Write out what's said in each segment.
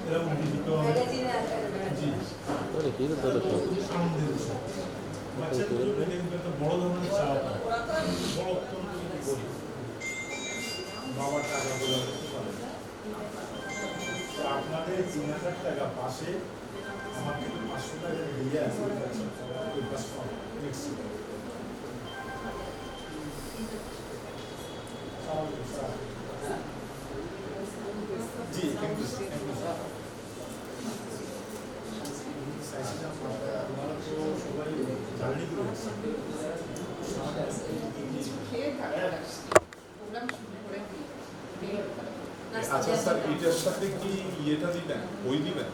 এরকম দিতে হবে জি বাচ্চাদের জন্য এটা কিন্তু একটা বড় ধরনের চাপ বড় অত্যন্ত করি বাবার টাকা বলে আপনাদের ৩,০০০ টাকা পাশে আমাকে ৫০০ টাকা দিয়ে আছে জি থ্যাংক ইউ সবাই জার্নি করে আচ্ছা স্যার এটার সাথে কি ইয়েটা দিবেন বই দিবেন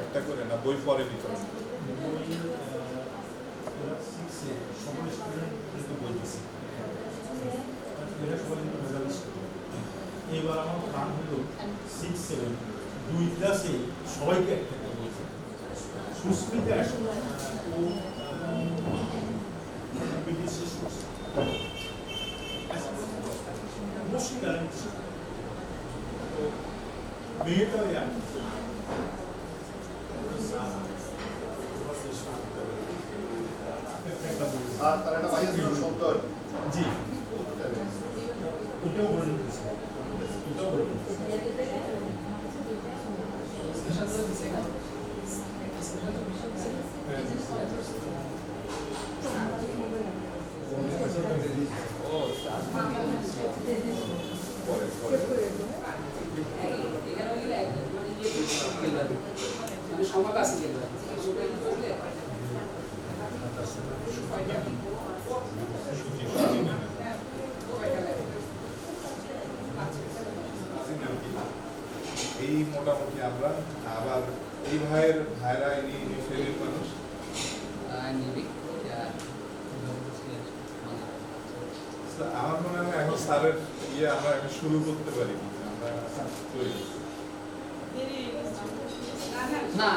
একটা করে না বই পরে দিতে হবে সকল স্টুডেন্ট কিন্তু বই দিচ্ছে এবার আমার প্ল্যান হলো 6-7 দুই ক্লাসে সবাইকে একটা করে বই সুস্মিতা আসলে ও বিদেশে মুশকিল মেয়েটা জানি আর তার একটা ভাই আছে সুন্দর জি ওটাও বলে দিচ্ছি ওটাও বলে এই মোটামুটি আমরা আবার এই ভাইরা ইনি ফেরির মানুষ আমার মনে হয় এখন স্যারের ইয়ে আমরা এখন শুরু করতে পারি আমরা তৈরি না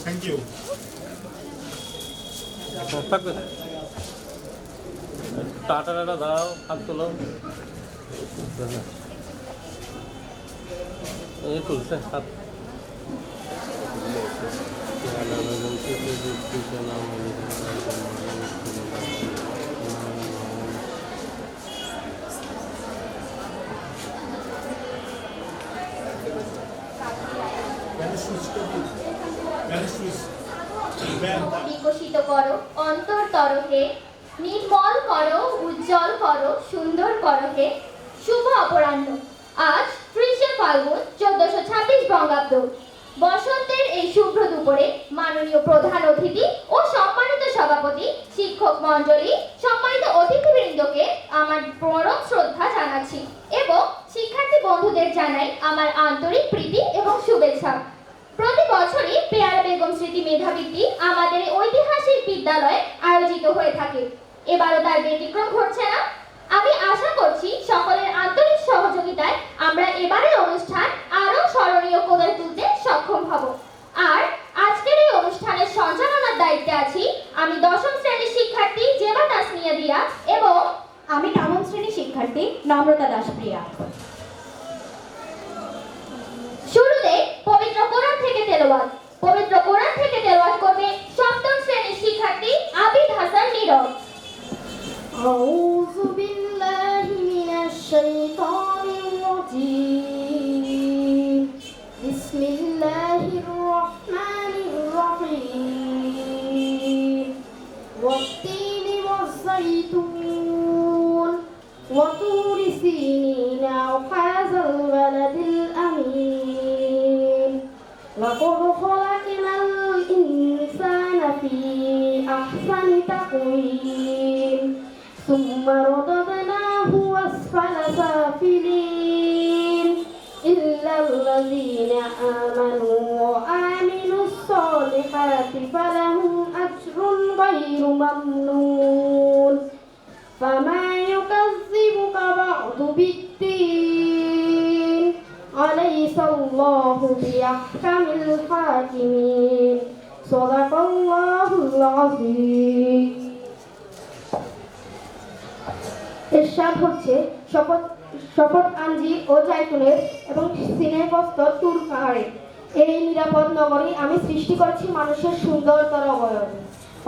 থ্যাংক ইউ থাকবে টাটা টাটা দাও হাত তোলো এই তুলছে হাত বিকশিত করো অন্তর তরকে নির্মল করো উজ্জ্বল করো সুন্দর করো হে শুভ অপরাহ্ন আজ 30শে ফাল্গুন 1426 বঙ্গাব্দ বসন্তের এই শুভ্র দুপুরে মাননীয় প্রধান অতিথি ও সম্মানিত সভাপতি শিক্ষক মণ্ডলী সম্মানিত অতিথিবৃন্দকে আমার পরম শ্রদ্ধা জানাচ্ছি এবং শিক্ষার্থী বন্ধুদের জানাই আমার আন্তরিক প্রীতি এবং শুভেচ্ছা প্রতি বছরই পেয়ারা বেগম স্মৃতি মেধাবৃত্তি আমাদের ঐতিহাসিক বিদ্যালয়ে আয়োজিত হয়ে থাকে এবারও তার ব্যতিক্রম ঘটছে না আমি আশা করছি সকলের আন্তরিক সহযোগিতায় আমরা এবারের অনুষ্ঠান আরো স্মরণীয় করে তুলতে সক্ষম হব আর আজকের এই অনুষ্ঠানের সঞ্চালনার দায়িত্বে আছি আমি 10ম শ্রেণীর শিক্ষার্থী জেবা তাসমিয়া দিয়া এবং আমি 9ম শ্রেণীর শিক্ষার্থী নম্রতা দাসপ্রিয়া শুরুতে পবিত্র কোরআন থেকে তেলাওয়াত করবে 7ম শ্রেণীর শিক্ষার্থী আবিদ হাসান নীরব أعوذ بالله من الشيطان الرجيم بسم الله الرحمن الرحيم والتين والزيتون وطور سينين وهذا البلد الأمين لقد خلقنا الإنسان في أحسن تقويم ثم رددناه أسفل سافلين إلا الذين آمنوا وعملوا الصالحات فلهم أجر غير ممنون فما يكذبك بعد بالدين أليس الله بأحكم الحاكمين صدق الله العظيم ইরশাদ হচ্ছে শপথ আঞ্জি ও জাইতুনের এবং সিনেবস্তর তুর পাহাড়ে এই নিরাপদ নগরী আমি সৃষ্টি করেছি মানুষের সুন্দরতর অবয়ব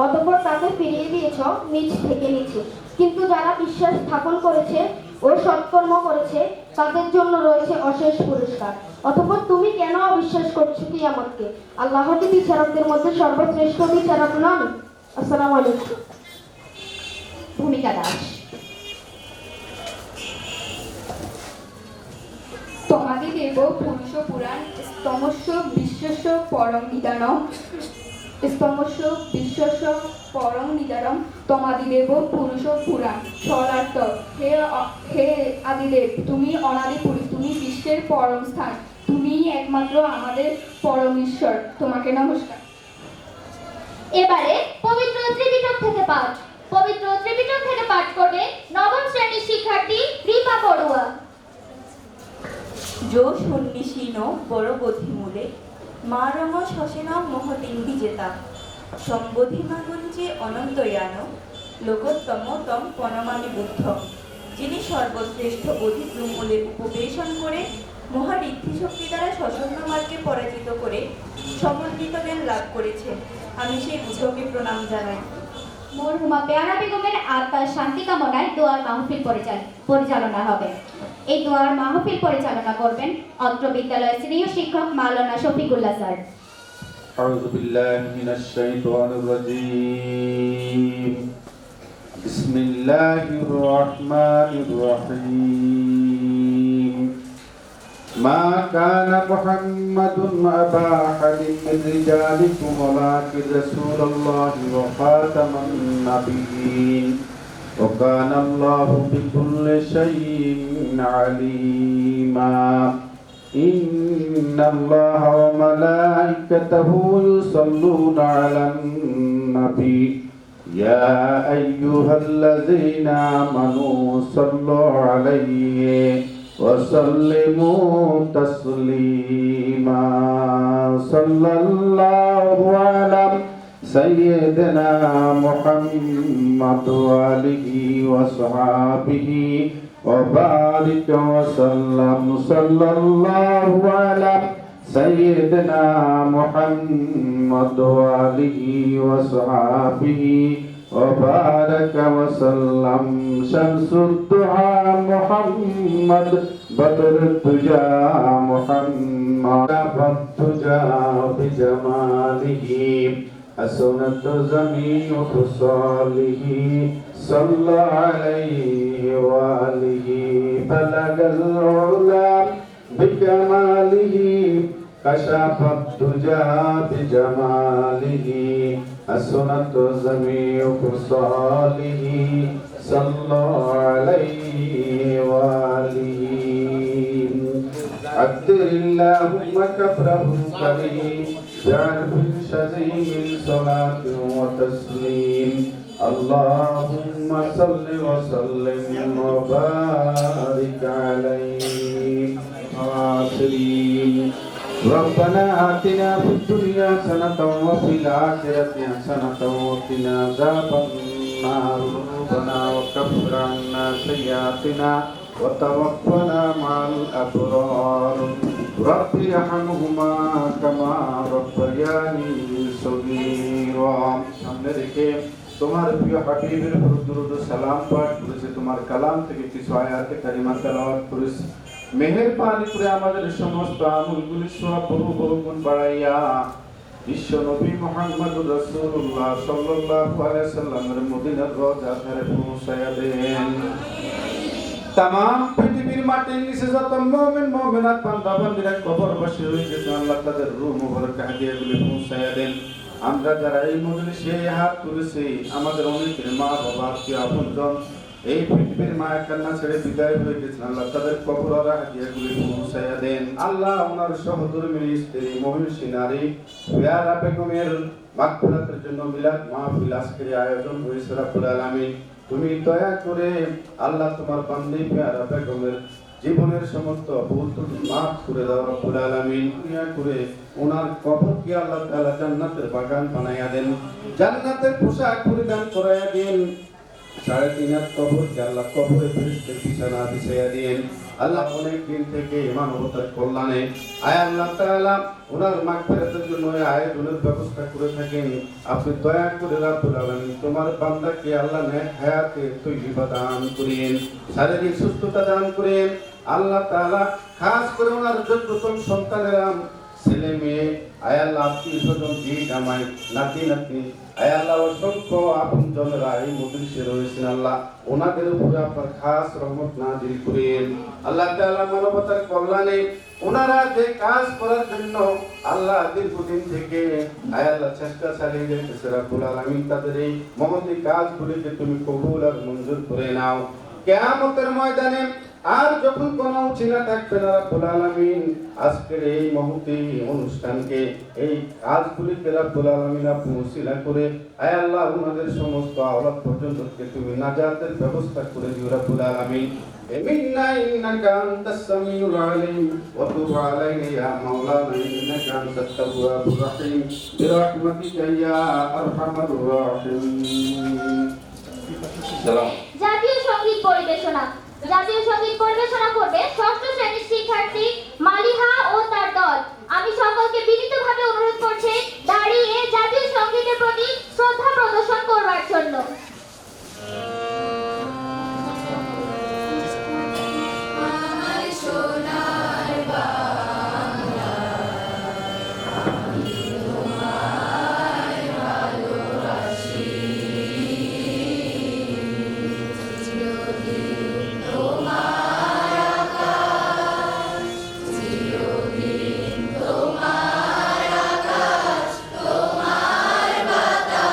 অতঃপর তাকে ফিরিয়ে দিয়েছ নিচ থেকে নিচে কিন্তু যারা বিশ্বাস স্থাপন করেছে ও সৎকর্ম করেছে তাদের জন্য রয়েছে অশেষ পুরস্কার অতঃপর তুমি কেন অবিশ্বাস করছো কিয়ামতকে আল্লাহ কি বিচারকদের মধ্যে সর্বশ্রেষ্ঠ বিচারক নন আসসালামু আলাইকুম ভূমিকা দাস। তমাদিদেব পুরুষ পুরাণ স্তমস্য বিশ্বস্য পরং নিদানম তমাদিদেব পুরুষ পুরাণ সরার্থ হে আদিদেব তুমি অনাদি পুরুষ তুমি বিশ্বের পরম স্থান তুমি একমাত্র আমাদের পরম ঈশ্বর তোমাকে নমস্কার। এবারে পবিত্র ত্রিপিটক থেকে পাঠ করবে নবম শ্রেণীর শিক্ষার্থী রিপা বড়ুয়া। যো সন্নিসীন বড়বধিমূলে মারম শশেন মহতিন বিজেতা সম্বোধিমাগুঞ্জে অনন্তয়ান লোকোত্তম তম পনমামি বুদ্ধম যিনি সর্বশ্রেষ্ঠ অধিদ্রুমূলে উপবেশন করে মহারিদ্ধি শক্তি দ্বারা সশস্ত্র মার্গকে পরাজিত করে সমন্বিত জ্ঞান লাভ করেছেন আমি সেই বুদ্ধকে প্রণাম জানাই। মরহুমা পেয়ারা বেগমের আত্মার শান্তি কামনায় দোয়ার মাহফিল পরিচালনা হবে। এই দোয়ার মাহফিল পরিচালনা করবেন অত্র বিদ্যালয়ের সিনিয়র শিক্ষক মাওলানা শফিকুল্লাহ স্যার। أعوذ بالله من الشيطان الرجيم بسم الله الرحمن الرحيم ما كان محمد أبا أحد من رجالكم ولكن رسول الله وخاتم النبيين وكان الله بكل شيء عليما إن الله وملائكته يصلون على النبي يا أيها الذين آمنوا صلوا عليه وسلموا تسليما صلى الله على سيدنا محمد وآله وصحبه وبارك وسلم صلى الله على سيدنا محمد وآله وصحبه وبارك وسلم شمس الضحى محمد بدر الدجى محمد فالدجى بجماله حسنت جميع خصاله صلى عليه وآله بلغ العلا بكماله كشف الدجى بجماله حسنت جميع خصاله صلى عليه وآله عدل اللهم كفره الكريم بعرف شزيم صلاة وتسليم اللهم صل وسلم وبارك عليه آخرين ربنا آتنا في الدنيا حسنة وفي الآخرة حسنة وقنا عذاب النار ربنا وكفر عنا سيئاتنا وتوفنا مع الأبرار رب ارحمهما كما ربياني صغيرا সামনে রেখে তোমার প্রিয় হাবিবের উপর দরুদ ও সালাম পাঠ করেছে তোমার কালাম থেকে কিছু আয়াতে কারিমা তেলাওয়াত করেছে মেহেরবানি করে আমাদের সমস্ত আমলগুলি সওয়াব বহু গুণ বাড়াইয়া বিশ্ব নবী মুহাম্মদুর রাসূলুল্লাহ সাল্লাল্লাহু আলাইহি সাল্লামের মদিনার রওজা ধারে পৌঁছায়া দেন तमाम পৃথিবীর মাটির নিচে যত মুমিন মুমিনাত বান্দা বান্দীরা কবরবাসী হয়ে গেছে আল্লাহ তাদের রূহ মুবারক হাদিয়াগুলি পৌঁছায়া দেন আমরা যারা এই মজলিসে হাত তুলেছি আমাদের অনেকের মা বাবা আত্মীয় আপনজন এই পৃথিবীর মায়ের কান্না ছেড়ে বিদায় হয়ে গেছেন আল্লাহ তাদের কবর আর হাদিয়াগুলি পৌঁছাইয়া দেন আল্লাহ ওনার সহধর্মিনী স্ত্রী মহিষী নারী পেয়ারা বেগমের মাগফিরাতের জন্য মিলাদ মাহফিল আজকের আয়োজন হয়েছে রব্বুল আলামিন তুমি দয়া করে আল্লাহ তোমার বান্দী পেয়ারা বেগমের জীবনের সমস্ত ভুল ত্রুটি মাফ করে দাও রব্বুল আলামিন দয়া করে ওনার কবরকে আল্লাহ তাআলা জান্নাতের বাগান বানাইয়া দেন জান্নাতের পোশাক পরিধান করাইয়া দেন 3.5 হাত কবরকে আল্লাহ কবরে ফেরেশতার বিছানা বিছাইয়া দেন আল্লাহ অনেক দিন থেকে মানবতার কল্যাণে আয় আল্লাহ তাআলা ওনার মাগফিরাতের জন্য আয়োজনের ব্যবস্থা করে থাকেন আপনি দয়া করে রব্বুল আলামিন তোমার বান্দাকে আল্লাহ নেক হায়াতে তৈয়বা দান করেন শারীরিক সুস্থতা দান করেন আল্লাহ তাআলা খাস করে ওনার যতজন সন্তানেরা ছেলে মেয়ে আয় আল্লাহ আত্মীয় স্বজন জিদ আমায় নাতি নাতনি আয় আল্লাহ অসংখ্য আপন জনেরা এই মজলিসে রয়েছেন আল্লাহ ওনাদের উপরে আপনার খাস রহমত নাযিল করেন আল্লাহ তাআলা মানবতার কল্যাণে ওনারা যে কাজ করার জন্য আল্লাহ দীর্ঘদিন থেকে আয় আল্লাহ চেষ্টা চালিয়ে যেতেছে রব্বুল আলামিন তাদের এই মহতী কাজগুলিকে তুমি কবুল আর মঞ্জুর করে নাও কিয়ামতের ময়দানে আর যখন কোন চিনা থাকবে না রব্বুল আলামিন আজকের এই মহতী অনুষ্ঠানকে এই কাজগুলিকে রব্বুল আলামিন আপনি উসিলা করে আয় আল্লাহ ওনাদের সমস্ত আওলাদ পর্যন্ত তুমি নাজাতের ব্যবস্থা করে দিও রব্বুল আলামিন إنا إنك أنت السميع العليم وتب علينا يا مولانا إنك أنت التواب الرحيم برحمتك يا أرحم الراحمين জাতীয় সঙ্গীত পরিবেশনা করবে ষষ্ঠ শ্রেণীর শিক্ষার্থী মালিহা ও তার দল আমি সকলকে বিনীতভাবে অনুরোধ করছি দাঁড়িয়ে জাতীয় সঙ্গীতের প্রতি শ্রদ্ধা প্রদর্শন করবার জন্য তোমার আকাশ তোমার বাতাস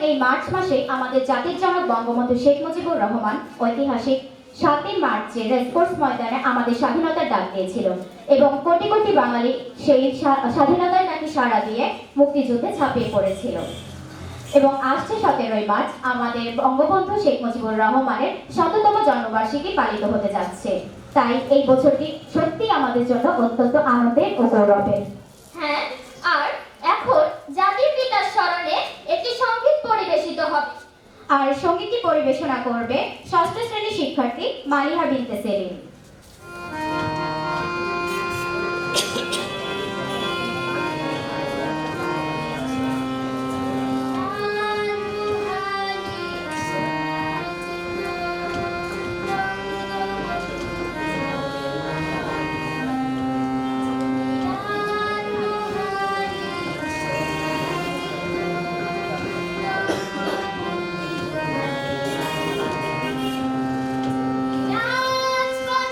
এই মার্চ মাসে আমাদের জাতির জনক বঙ্গবন্ধু শেখ মুজিবুর রহমান ঐতিহাসিক 7 মার্চে রেসকোর্স ময়দানে আমাদের স্বাধীনতার ডাক দিয়েছিল এবং কোটি কোটি বাঙালি সেই স্বাধীনতার নাকি সাড়া দিয়ে মুক্তিযুদ্ধে ঝাঁপিয়ে পড়েছিল। এবং আসছে 17 মার্চ আমাদের বঙ্গবন্ধু শেখ মুজিবুর রহমানের 100তম জন্মবার্ষিকী পালিত হতে যাচ্ছে। তাই এই বছরটি সত্যি আমাদের জন্য অত্যন্ত আনন্দের ও গৌরবের। হ্যাঁ, আর এখন জাতির পিতার স্মরণে একটি সঙ্গীত পরিবেশিত হবে। আর সঙ্গীতটি পরিবেশনা করবে 6ষ্ঠ শ্রেণীর শিক্ষার্থী মালিহা বিনতে সেলিম। Dance for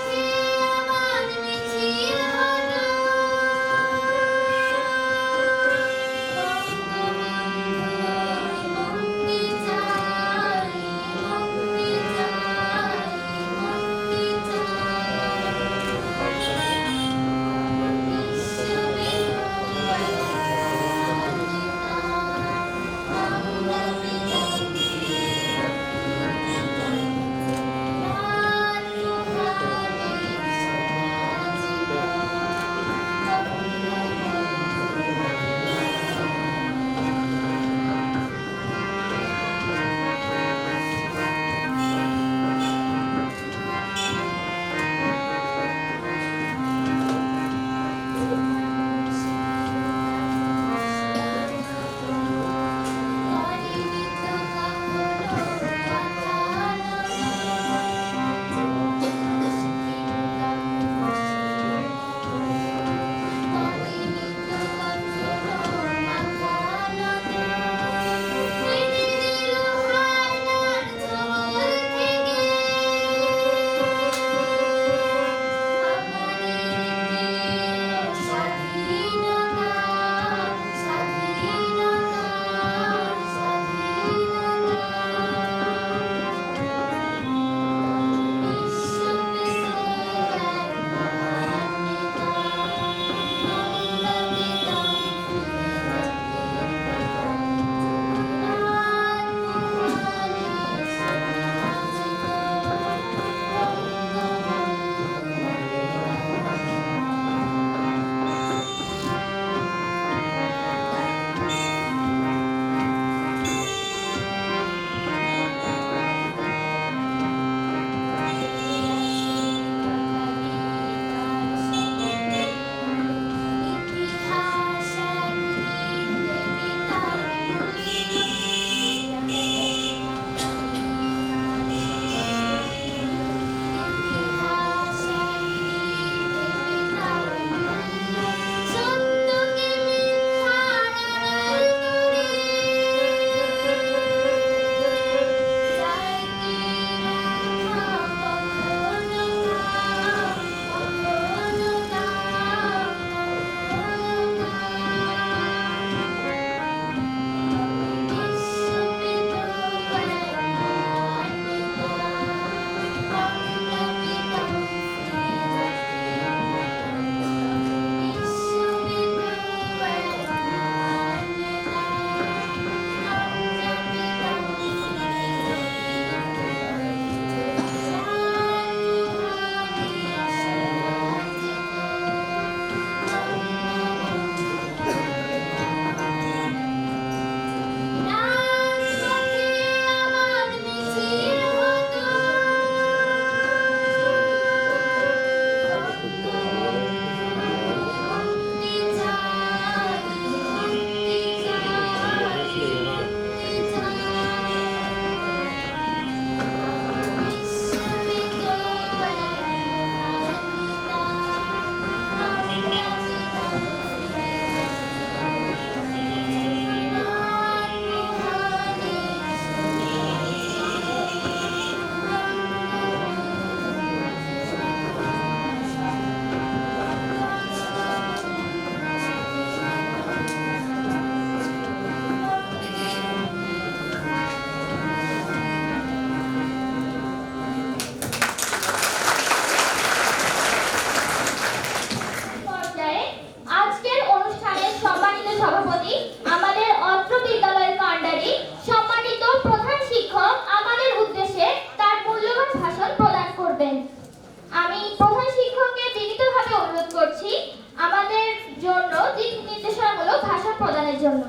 মায়ের জন্য।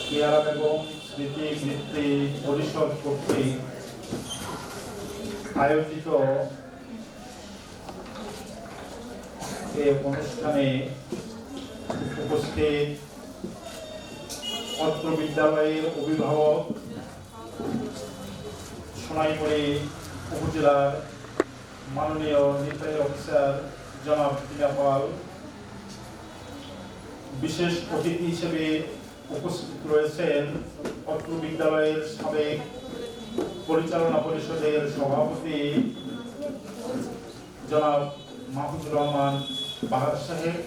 পেয়ারা বেগম স্মৃতি বৃত্তি পরিষদ কর্তৃক আয়োজিত এই অনুষ্ঠানে উপস্থিত অত্র বিদ্যালয়ের অভিভাবক, সোনাইমুড়ি উপজেলার মাননীয় নির্বাহী অফিসার জনাব টিনা পাল, বিশেষ অতিথি হিসেবে উপস্থিত রয়েছেন অত্র বিদ্যালয়ের সাবেক পরিচালনা পরিষদের সভাপতি জনাব মাহফুজুর রহমান বাহার সাহেব,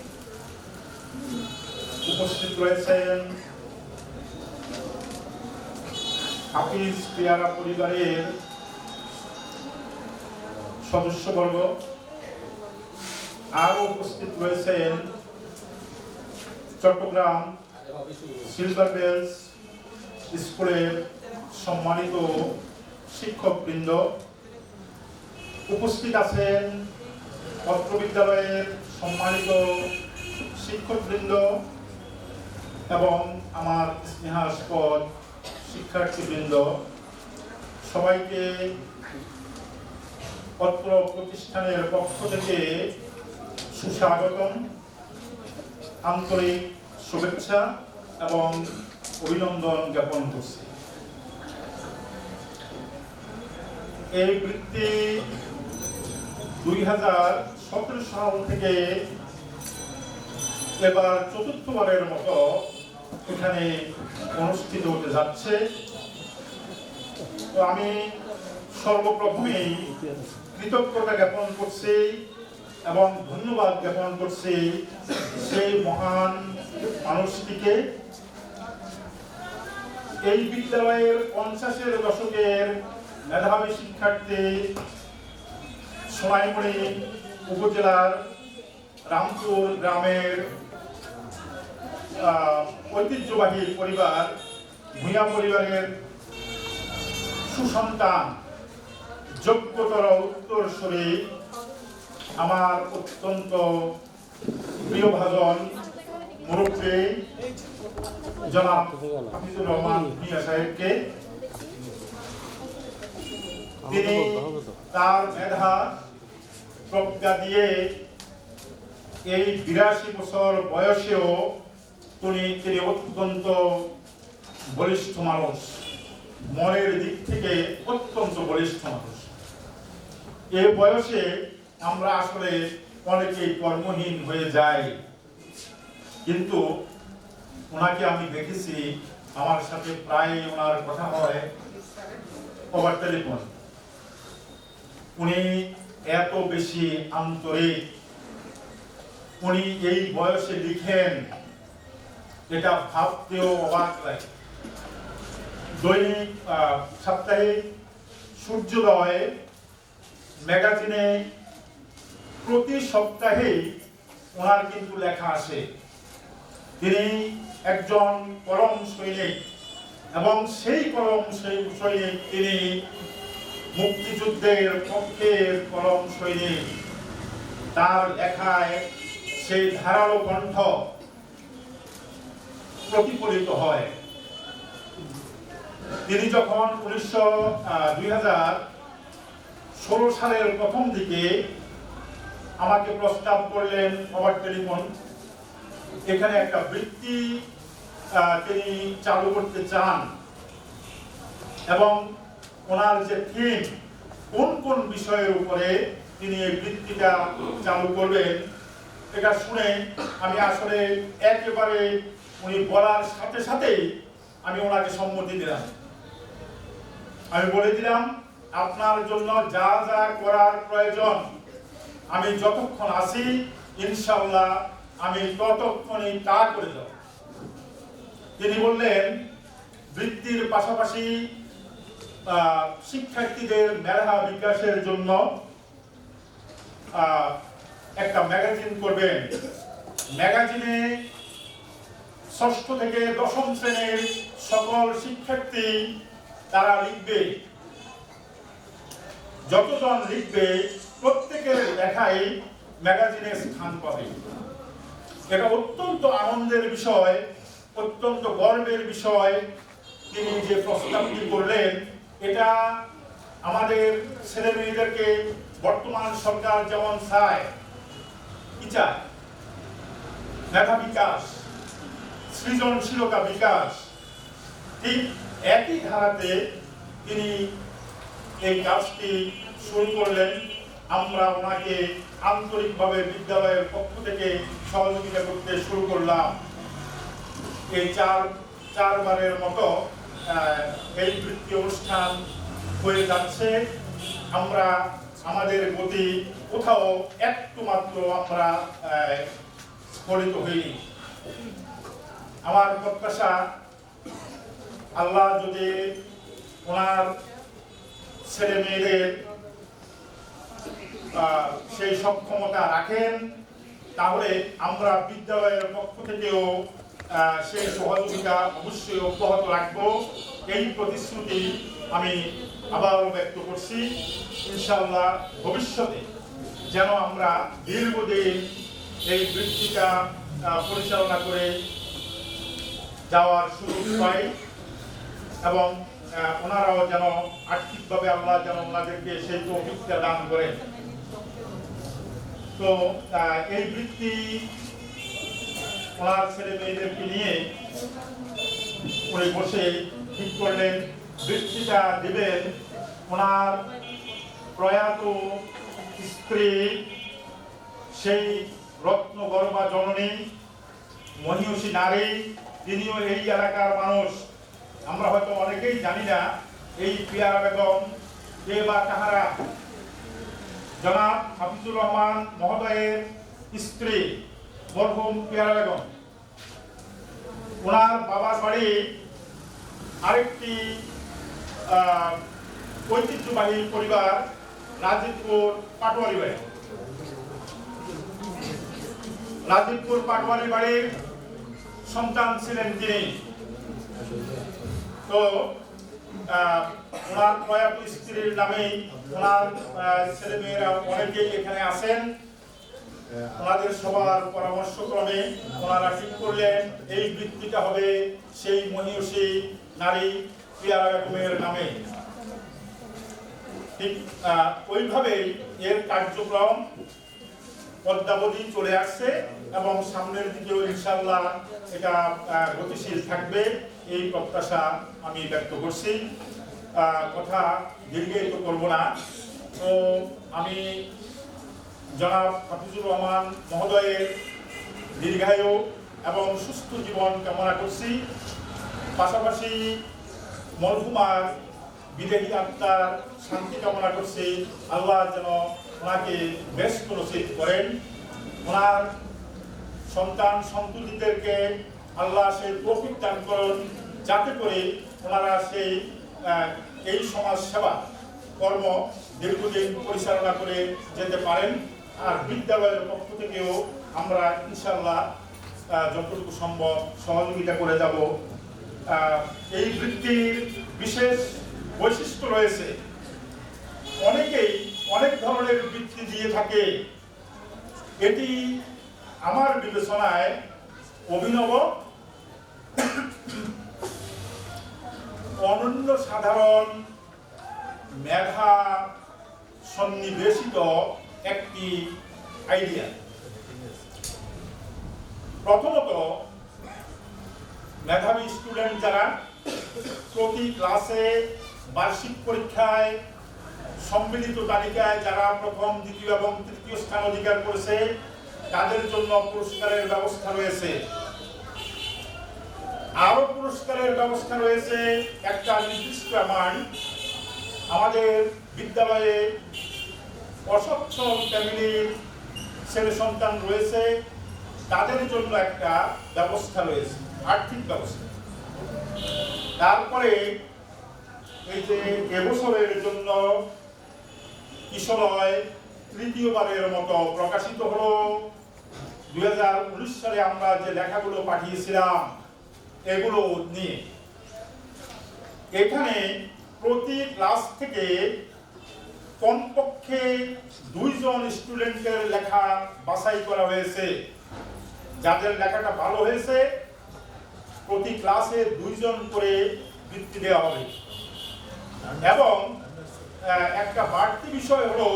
উপস্থিত রয়েছেন হাফিজ পেয়ারা পরিবারের সদস্যবর্গ, আরও উপস্থিত রয়েছেন চট্টগ্রাম সিলভার বেলস স্কুলের সম্মানিত শিক্ষকবৃন্দ, উপস্থিত আছেন অত্র বিদ্যালয়ের সম্মানিত শিক্ষকবৃন্দ এবং আমার স্নেহাস্পদ শিক্ষার্থীবৃন্দ। সবাইকে অত্র প্রতিষ্ঠানের পক্ষ থেকে সুস্বাগতম, আন্তরিক শুভেচ্ছা এবং অভিনন্দন জ্ঞাপন করছি। এই বৃত্তি 2017 সাল থেকে এবার চতুর্থবারের মতো এখানে অনুষ্ঠিত হতে যাচ্ছে। তো আমি সর্বপ্রথমেই কৃতজ্ঞতা জ্ঞাপন করছি এবং ধন্যবাদ জ্ঞাপন করছি সেই মহান মানুষটিকে। এই বিদ্যালয়ের 50-এর দশকের মেধাবী শিক্ষার্থী, সোনাইমুড়ি উপজেলার রামপুর গ্রামের ঐতিহ্যবাহী পরিবার, ভূঁইয়া পরিবারের সুসন্তান, যোগ্যতর উত্তরসূরি, আমার অত্যন্ত প্রিয়ভাজন মুরব্বী জনাব হাফিজুর রহমান মিয়া সাহেবকে। তিনি তার মেধা প্রজ্ঞা দিয়ে এই 82 বছর বয়সেও তিনি অত্যন্ত বলিষ্ঠ মানুষ, মনের দিক থেকে অত্যন্ত বলিষ্ঠ মানুষ। এই বয়সে আমরা আসলে অনেকেই কর্মহীন হয়ে যাই, কিন্তু ওনাকে আমি দেখেছি, আমার সাথে প্রায় ওনার কথা হয় ওভার টেলিফোন। উনি এত বেশি আন্তরিক, উনি এই বয়সে লিখেন, এটা ভাবতেও অবাক লাগে। দৈনিক সাপ্তাহিক সূর্যোদয় ম্যাগাজিনে প্রতি সপ্তাহে ওনার কিন্তু লেখা আসে। তিনি একজন কলম সৈনিক এবং সেই কলম সৈনিক তিনি মুক্তিযুদ্ধের পক্ষের কলম সৈনিক। তার লেখায় সেই ধারালো কণ্ঠ প্রতিফলিত হয়। তিনি যখন 2016 সালের প্রথম দিকে আমাকে প্রস্তাব করলেন ওভার টেলিফোন, এখানে একটা বৃত্তি তিনি চালু করতে চান এবং ওনার যে থিম, কোন কোন বিষয়ের উপরে তিনি এই বৃত্তিটা চালু করবেন, এটা শুনে আমি আসলে একেবারে উনি বলার সাথে সাথেই আমি ওনাকে সম্মতি দিলাম। আমি বলে দিলাম, আপনার জন্য যা যা করার প্রয়োজন আমি যতক্ষণ আছি ইনশাআল্লাহ আমি ততক্ষণই তা করে যাব। তিনি বললেন, বৃত্তির পাশাপাশি শিক্ষার্থীদের মেধা বিকাশের জন্য একটা ম্যাগাজিন করবেন। ম্যাগাজিনে ষষ্ঠ থেকে দশম শ্রেণীর সকল শিক্ষার্থী তারা লিখবে, যতজন লিখবে প্রত্যেকের লেখাই ম্যাগাজিনে স্থান পাবে। এটা অত্যন্ত আনন্দের বিষয়, অত্যন্ত গর্বের বিষয়। তিনি যে প্রস্তাবটি করলেন, এটা আমাদের ছেলে মেয়েদেরকে বর্তমান সরকার যেমন চায়, কি চায়, মেধা বিকাশ, সৃজনশীলতা বিকাশ, ঠিক একই ধারাতে তিনি এই কাজটি শুরু করলেন। আমরা ওনাকে আন্তরিকভাবে বিদ্যালয়ের পক্ষ থেকে সহযোগিতা করতে শুরু করলাম। এই চারবারের মতো এই বৃত্তি অনুষ্ঠান হয়ে যাচ্ছে। আমরা আমাদের গতি কোথাও একটু মাত্র আমরা স্খলিত হইনি। আমার প্রত্যাশা, আল্লাহ যদি ওনার ছেলে মেয়েদের সেই সক্ষমতা রাখেন, তাহলে আমরা বিদ্যালয়ের পক্ষ থেকেও সেই সহযোগিতা অবশ্যই অব্যাহত রাখবো। এই প্রতিশ্রুতি আমি আবারও ব্যক্ত করছি। ইনশাআল্লাহ ভবিষ্যতে যেন আমরা দীর্ঘদিন এই বৃত্তিটা পরিচালনা করে যাওয়ার সুযোগ পাই, এবং ওনারাও যেন আর্থিকভাবে আল্লাহ যেন ওনাদেরকে সেই তৌফিকটা দান করেন। তো এই বৃত্তি ওনার ছেলে মেয়েদেরকে নিয়ে উনি বসে ঠিক করলেন বৃত্তিটা দিবেন ওনার প্রয়াত স্ত্রী, সেই রত্নগর্ভা জননী, মহিষী নারী। তিনিও এই এলাকার মানুষ। আমরা হয়তো অনেকেই জানি না এই পিয়ারা বেগম কে বা কাহারা। জনাব হাফিজুর রহমান মহোদয়ের স্ত্রী মরহুম পিয়ারা বেগম। ওনার বাবার বাড়ি আরেকটি ঐতিহ্যবাহী পরিবার, রাজীবপুর পাটোয়ারি বাড়ি। রাজীবপুর পাটোয়ারি বাড়ির সন্তান ছিলেন তিনি। তো ওনার প্রয়াত স্ত্রীর নামেই ওনার ছেলে মেয়েরা অনেকেই এখানে আছেন। ওনাদের সবার পরামর্শক্রমে ওনারা ঠিক করলেন এই বৃত্তিটা হবে সেই মহিষী নারী পিয়ারা বেগমের নামে। ঠিক ওইভাবেই এর কার্যক্রম পদ্মাবধি চলে আসছে, এবং সামনের দিকেও ইনশাআল্লাহ এটা গতিশীল থাকবে, এই প্রত্যাশা আমি ব্যক্ত করছি। কথা দীর্ঘায়িত করব না। তো আমি জনাব হাফিজুর রহমান মহোদয়ের দীর্ঘায়ু এবং সুস্থ জীবন কামনা করছি। পাশাপাশি মরহুমার বিদেহী আত্মার শান্তি কামনা করছি। আল্লাহ যেন ওনাকে ব্যস্ত নসিব করেন। ওনার সন্তান সন্ততিদেরকে আল্লাহ সেই তৌফিক দান করুন, যাতে করে ওনারা সেই এই সমাজ সেবা কর্ম দীর্ঘদিন পরিচালনা করে যেতে পারেন। আর বিদ্যালয়ের পক্ষ থেকেও আমরা ইনশাআল্লাহ যতটুকু সম্ভব সহযোগিতা করে যাব। এই বৃত্তির বিশেষ বৈশিষ্ট্য রয়েছে। অনেকেই অনেক ধরনের বৃত্তি দিয়ে থাকে। এটি আমার বিবেচনায় অভিনব, অনন্য, সাধারণ, মেধা সন্নিবেশিত একটি আইডিয়া। প্রথমত, মেধাবী স্টুডেন্ট যারা প্রতি ক্লাসে বার্ষিক পরীক্ষায় সম্মিলিত তালিকায় যারা প্রথম, দ্বিতীয় এবং তৃতীয় স্থান অধিকার করেছে, তাদের জন্য পুরস্কারের ব্যবস্থা রয়েছে। আরো পুরস্কারের ব্যবস্থা রয়েছে একটা নির্দিষ্ট অ্যামাউন্ট। আমাদের বিদ্যালয়ে অসচ্ছল ফ্যামিলির ছেলে সন্তান রয়েছে, তাদের জন্য একটা ব্যবস্থা রয়েছে, আর্থিক ব্যবস্থা। তারপরে এই যে এবছরের জন্য কিশোরয় তৃতীয়বারের মতো প্রকাশিত হলো। 2019 সালে আমরা যে লেখাগুলো পাঠিয়েছিলাম এগুলো নিয়ে এখানে প্রতি ক্লাস থেকে কমপক্ষে 2 জন স্টুডেন্টের লেখা বাছাই করা হয়েছে। যাদের লেখাটা ভালো হয়েছে প্রতি ক্লাসে 2 জন করে বৃত্তি দেওয়া হবে। এবং একটা বাড়তি বিষয় হলো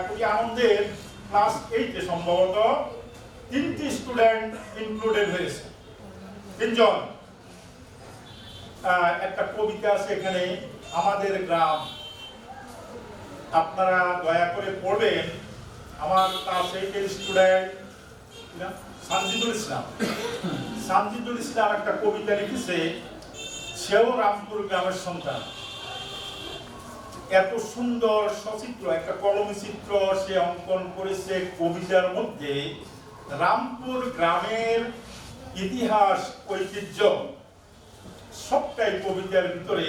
খুবই আনন্দের, ক্লাস 8-এ সম্ভবত 3টি স্টুডেন্ট ইনক্লুডেড হয়েছে, 3 জন। একটা কবিতা আছে এখানে, আমাদের গ্রাম। আপনারা দয়া করে পড়বেন। আমার ক্লাস 8-এর স্টুডেন্ট সানজিদুল ইসলাম একটা কবিতা লিখেছে, সেও রামপুর গ্রামের সন্তান। এত সুন্দর সচিত্র একটা কলমী চিত্র সে অঙ্কন করেছে কবিতার মধ্যে। রামপুর গ্রামের ইতিহাস, ঐতিহ্য সবটাই কবিতার ভিতরে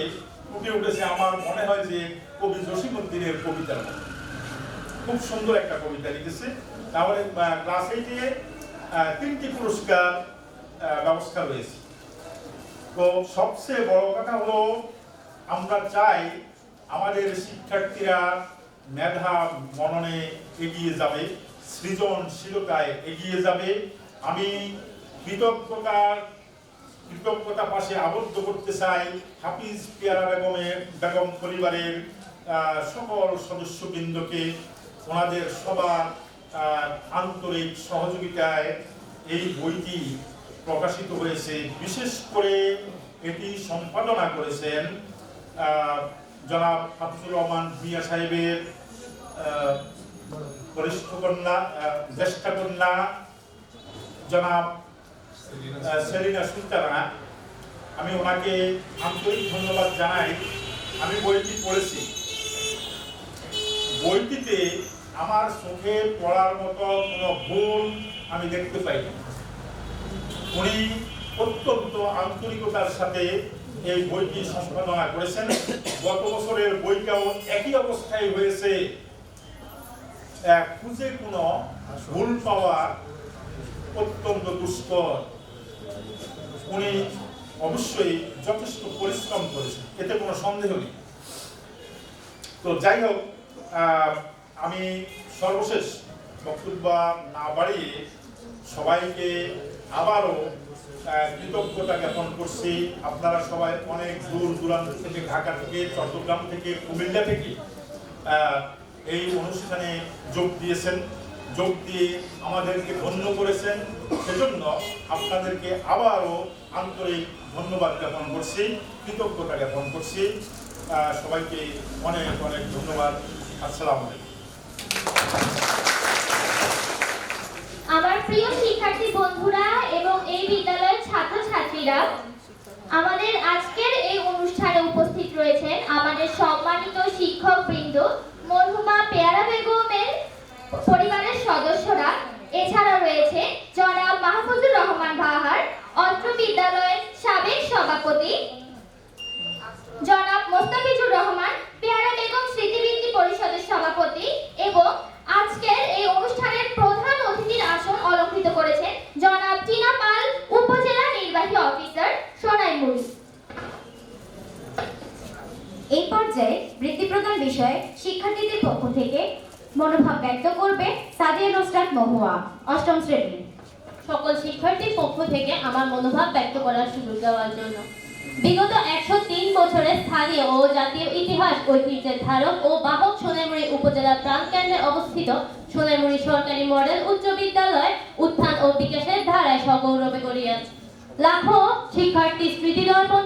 ফুটে উঠেছে। আমার মনে হয় যে কবি জসিমউদ্দিনের কবিতার মতো খুব সুন্দর একটা কবিতা লিখেছে। তাহলে ক্লাস 8-এ 3টি পুরস্কার ব্যবস্থা রয়েছে। তো সবচেয়ে বড় কথা হলো আমরা চাই আমাদের শিক্ষার্থীরা মেধা মননে এগিয়ে যাবে, সৃজনশীলতায় এগিয়ে যাবে। আমি কৃতজ্ঞতা পাশে আবদ্ধ করতে চাই হাফিজ পেয়ারা বেগম পরিবারের সকল সদস্যবৃন্দকে। ওনাদের সবার আন্তরিক সহযোগিতায় এই বইটি প্রকাশিত হয়েছে। বিশেষ করে এটি সম্পাদনা করেছেন জনাব হাফিজুর রহমান ভূঁইয়া সাহেবের কনিষ্ঠ কন্যা, জ্যেষ্ঠা কন্যা জনাব সেলিনা সুলতানা। আমি ওনাকে আন্তরিক ধন্যবাদ জানাই। আমি বইটি পড়েছি, বইটিতে আমার চোখে পড়ার মতো কোনো ভুল আমি দেখতে পাইনি। উনি অত্যন্ত আন্তরিকতার সাথে এই বইটি সম্পাদনা করেছেন। গত বছরের বইটাও একই অবস্থায় হয়েছে, খুঁজে কোনো ভুল পাওয়া অত্যন্ত দুষ্কর। উনি অবশ্যই যথেষ্ট পরিশ্রম করেছেন, এতে কোনো সন্দেহ নেই। তো যাই হোক, আমি সর্বশেষ বক্তব্য না বাড়িয়ে সবাইকে আবারও কৃতজ্ঞতা জ্ঞাপন করছি। আপনারা সবাই অনেক দূর দূরান্ত থেকে, ঢাকা থেকে, চট্টগ্রাম থেকে, কুমিল্লা থেকে এই অনুষ্ঠানে যোগ দিয়েছেন, যোগ দিয়ে আমাদেরকে ধন্য করেছেন। সেজন্য আপনাদেরকে আবারও আন্তরিক ধন্যবাদ জ্ঞাপন করছি, কৃতজ্ঞতা জ্ঞাপন করছি। সবাইকে অনেক অনেক ধন্যবাদ। আসসালামু আলাইকুম। আমার প্রিয় শিক্ষার্থী বন্ধুরা এবং এই বিদ্যালয়ের ছাত্রছাত্রীরা, আমাদের আজকের এই অনুষ্ঠানে উপস্থিত রয়েছেন আমাদের সম্মানিত শিক্ষকবৃন্দ, মরহুমা পেয়ারা বেগমের পরিবারের সদস্যরা। এছাড়া রয়েছে জনাব মাহফুজুর রহমান বাহার, অত্র বিদ্যালয়ের সাবেক সভাপতি, জনাব মোস্তাফিজুর রহমান, পেয়ারা বেগম স্মৃতিবৃত্তি পরিষদের সভাপতি, এবং আজকের এই অনুষ্ঠানের প্রধান অতিথির আসন অলংকৃত করেছেন জনাব টিনা পাল, উপজেলা নির্বাহী অফিসার, সোনাইমুড়ি। এই পর্যায়ে বৃত্তি প্রদান বিষয়ে শিক্ষার্থীদের পক্ষ থেকে মনোভাব ব্যক্ত করবে সাদিয়া নুসরাত মহুয়া, 8ম শ্রেণী। সকল শিক্ষার্থীর পক্ষ থেকে আমার মনোভাব ব্যক্ত করার সুযোগ দেওয়ার জন্য। বিগত 103 বছরের স্থানীয় ও জাতীয় ইতিহাস ঐতিহ্যের ধারক ও বাহক সোনাইমুড়ি উপজেলার প্রাণকেন্দ্রে অবস্থিত সোনাইমুড়ি সরকারি মডেল উচ্চ বিদ্যালয় উত্থান ও বিকাশের ধারায় সগৌরবে গড়িয়েছে। লাখো শিক্ষার্থী স্মৃতিদর্পণ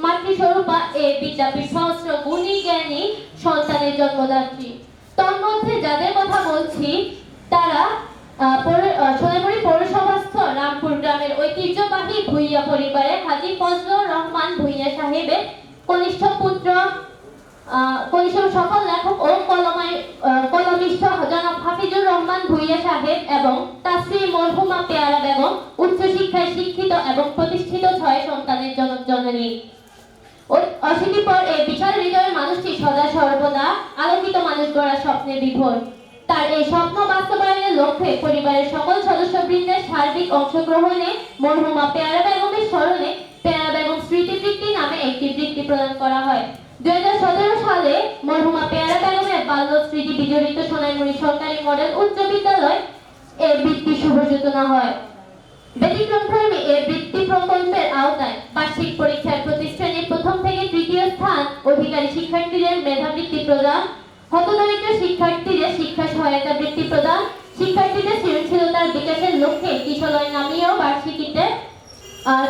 মাতৃস্বরূপা এ বিদ্যাপীঠ সহস্র গুণী জ্ঞানী সন্তানের জন্মদাত্রী। তন্মধ্যে যাদের কথা বলছি তারা সোনাইমুড়ি পৌরসভাস্থ রামপুর গ্রামের ঐতিহ্যবাহী ভূঁইয়া পরিবারের হাজী ফজলুর রহমান ভূঁইয়া সাহেবের কনিষ্ঠ পুত্র, কনিষ্ঠ সফল লেখক ও কলমিষ্ঠ জনাব হাফিজুর রহমান ভূঁইয়া সাহেব এবং তার স্ত্রী মরহুমা পেয়ারা বেগম উচ্চশিক্ষায় শিক্ষিত এবং প্রতিষ্ঠিত 6 সন্তানের জননী। অশীতিপর এই বিশাল হৃদয়ের মানুষটি সদা সর্বদা আলোকিত মানুষ গড়ার স্বপ্নে বিভোর। তার এই স্বপ্ন বাস্তবায়নের লক্ষ্যে পরিবারের সকল সদস্যবৃন্দের সার্বিক অংশগ্রহণে মরহুমা পেয়ারা বেগমের স্মরণে পেয়ারা বেগম স্মৃতিবৃত্তি নামে একটি বৃত্তি প্রদান করা হয়। 2017 সালে মরহুমা পেয়ারা বেগমের বাল্য স্মৃতি বিজড়িত সোনাইমুড়ি সরকারি মডেল উচ্চ বিদ্যালয় এই বৃত্তি শুভ সূচনা হয়। ব্যতিক্রমধর্মী এই বৃত্তি প্রকল্পের আওতায় বার্ষিক পরীক্ষায় প্রতি শ্রেণীর প্রথম থেকে তৃতীয় স্থান অধিকারী শিক্ষার্থীদের মেধাবৃত্তি প্রদান, হতদরিদ্র শিক্ষার্থীদের শিক্ষা সহায়তা বৃত্তি প্রদান, শিক্ষার্থীদের সৃজনশীলতার বিকাশের লক্ষ্যে কিশোরয় নামীয় বার্ষিকীতে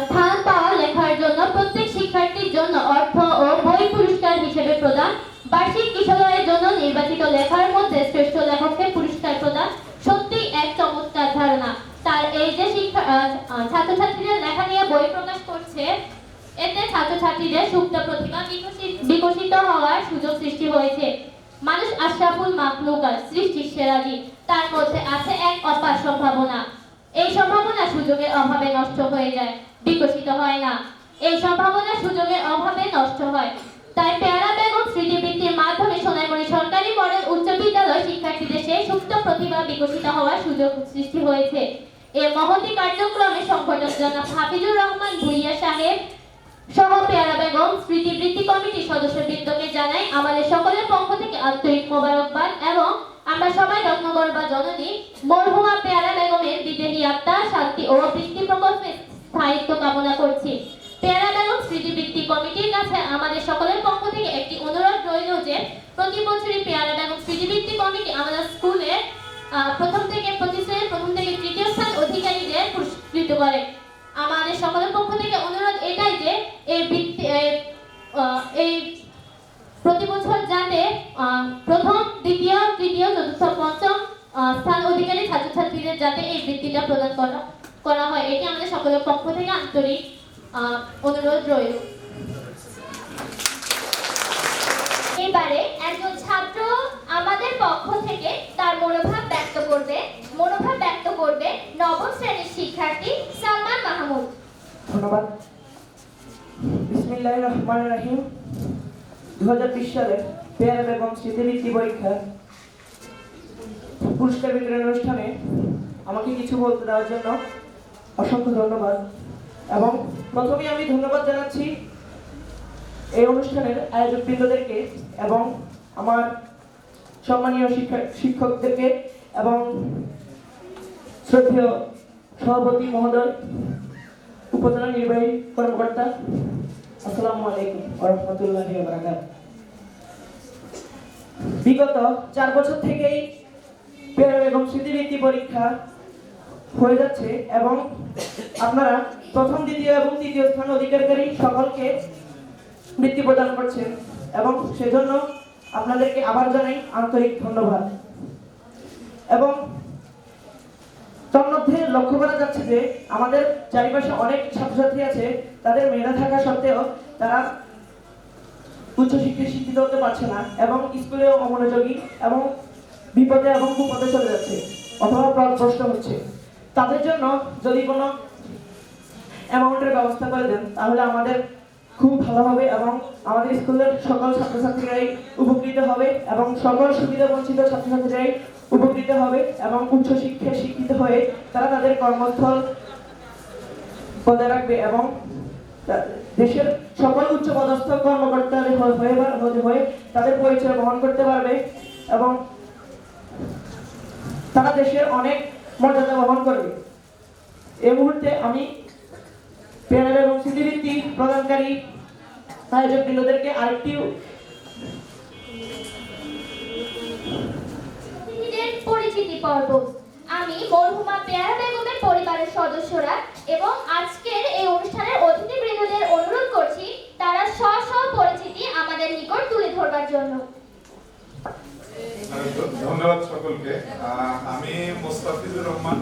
স্থান পাওয়া লেখার জন্য প্রত্যেক শিক্ষার্থীর জন্য অর্থ ও বই পুরস্কার হিসেবে প্রদান, বার্ষিক কিশোরয়ের জন্য নির্বাচিত লেখার মধ্যে শ্রেষ্ঠ লেখককে পুরস্কার প্রদান। সত্যি এক চমৎকার ধারণা। তার এই যে ছাত্রছাত্রীরা লেখা নিয়ে বই প্রকাশ করছে, এতে ছাত্রছাত্রীদের সুপ্ত প্রতিভা বিকশিত হওয়ার সুযোগ সৃষ্টি হয়েছে। মানুষ আশরাফুল মাখলুকাত, সৃষ্টির সেরা জীব, তার মধ্যে আছে এক অপার সম্ভাবনা। এই সম্ভাবনা সুযোগের অভাবে নষ্ট হয়ে যায়, বিকশিত হয় না। এই সম্ভাবনা সুযোগের অভাবে নষ্ট হয়। তাই পেয়ারা বেগম স্মৃতিবৃত্তির মাধ্যমে সোনাইমুড়ি সরকারি মডেল উচ্চ বিদ্যালয় শিক্ষার্থীদের সেই সুপ্ত প্রতিভা বিকশিত হওয়ার সুযোগ সৃষ্টি হয়েছে। এই মহতী কার্যক্রমে সংগঠক জনাব হাফিজুর রহমান ভুইয়া সাহেব সহ পেয়ারা বেগম স্মৃতিবৃত্তি কমিটির সদস্যবৃন্দকে জানাই আমাদের সকলের পক্ষ থেকে আন্তরিক মোবারকবাদ এবং আমরা সবাই রত্নগর্ভা জননী মরহুমা পেয়ারা বেগমের বিদেহী আত্মার শান্তি ও বৃত্তি প্রকল্পে স্থায়িত্ব কামনা করছি। পেয়ারা বেগম স্মৃতিবৃত্তি কমিটির কাছে আমাদের সকলের পক্ষ থেকে একটি অনুরোধ রইল যে প্রতি বছরই পেয়ারা বেগম স্মৃতিবৃত্তি কমিটি আমাদের স্কুলে প্রথম থেকে তৃতীয় স্থান অধিকারীদের পুরস্কৃত করে। আমাদের সকলের পক্ষ থেকে অনুরোধ এটাই যে এই প্রতি বছর যাতে প্রথম, দ্বিতীয়, তৃতীয়, চতুর্থ, পঞ্চম স্থান অধিকারী ছাত্রছাত্রীদের যাতে এই বৃত্তিটা প্রদান করা হয়, এটি আমাদের সকলের পক্ষ থেকে আন্তরিক অনুরোধ রইল। এবারে একজন ছাত্র আমাদের পক্ষ থেকে তার মনোভাব ব্যক্ত করবে নবম শ্রেণীর শিক্ষার্থী সালমান মাহমুদ। ধন্যবাদ। বিসমিল্লাহির রহমানির রহিম। 2020 সালে পেয়ারা বেগম স্মৃতিবৃত্তি পরীক্ষার পুরস্কার বিতরণ অনুষ্ঠানে আমাকে কিছু বলতে দেওয়ার জন্য অসংখ্য ধন্যবাদ। এবং প্রথমেই আমি ধন্যবাদ জানাচ্ছি এই অনুষ্ঠানের আয়োজকবৃন্দদেরকে এবং আমার সম্মানীয় শিক্ষকদেরকে এবং শ্রদ্ধেয় সভাপতি মহোদয়, উপজেলা নির্বাহী কর্মকর্তা, আসসালামু আলাইকুম ওয়া রাহমাতুল্লাহি ওয়া বারাকাতুহু। বিগত 4 বছর থেকেই পেয়ারা বেগম স্মৃতিবৃত্তি পরীক্ষা হয়ে যাচ্ছে এবং আপনারা প্রথম, দ্বিতীয় এবং তৃতীয় স্থান অধিকারী সকলকে বৃত্তি প্রদান করছেন এবং সেজন্য আপনাদেরকে আবার জানাই আন্তরিক ধন্যবাদ। এবং তন্মধ্যে লক্ষ্য করা যাচ্ছে যে আমাদের চারিপাশে অনেক ছাত্রছাত্রী আছে, তাদের মেধা থাকা সত্ত্বেও তারা উচ্চশিক্ষায় শিক্ষিত হতে পারছে না এবং স্কুলেও অমনোযোগী এবং বিপদে এবং কুপদে চলে যাচ্ছে অথবা প্রশ্ন হচ্ছে। তাদের জন্য যদি কোনো অ্যামাউন্টের ব্যবস্থা করে দেন তাহলে আমাদের খুব ভালো হবে এবং আমাদের স্কুলের সকল ছাত্রছাত্রীরাই উপকৃত হবে এবং সকল সুবিধা বঞ্চিত ছাত্রছাত্রীরাই উপকৃত হবে এবং উচ্চশিক্ষায় শিক্ষিত হয়ে তারা তাদের কর্মস্থল বজায় রাখবে এবং দেশের সকল উচ্চপদস্থ কর্মকর্তা হয়ে তাদের পরিচয় বহন করতে পারবে এবং তারা দেশের অনেক মর্যাদা বহন করবে। এই মুহূর্তে আমি পেয়ারা বেগম স্মৃতিবৃত্তি প্রদানকারী আয়োজকবৃন্দদেরকে আরেকটি পরিচিতি পর্ব। আমি মরহুমা পেয়ারা বেগমের পরিবারের সদস্যরা এবং আজকের এই অনুষ্ঠানের অতিথিবৃন্দদের অনুরোধ করছি তারা স্ব পরিচিতি আমাদের নিকট তুলে ধরবার জন্য। ধন্যবাদ সকলকে। আমি মোস্তাফিজুর রহমান,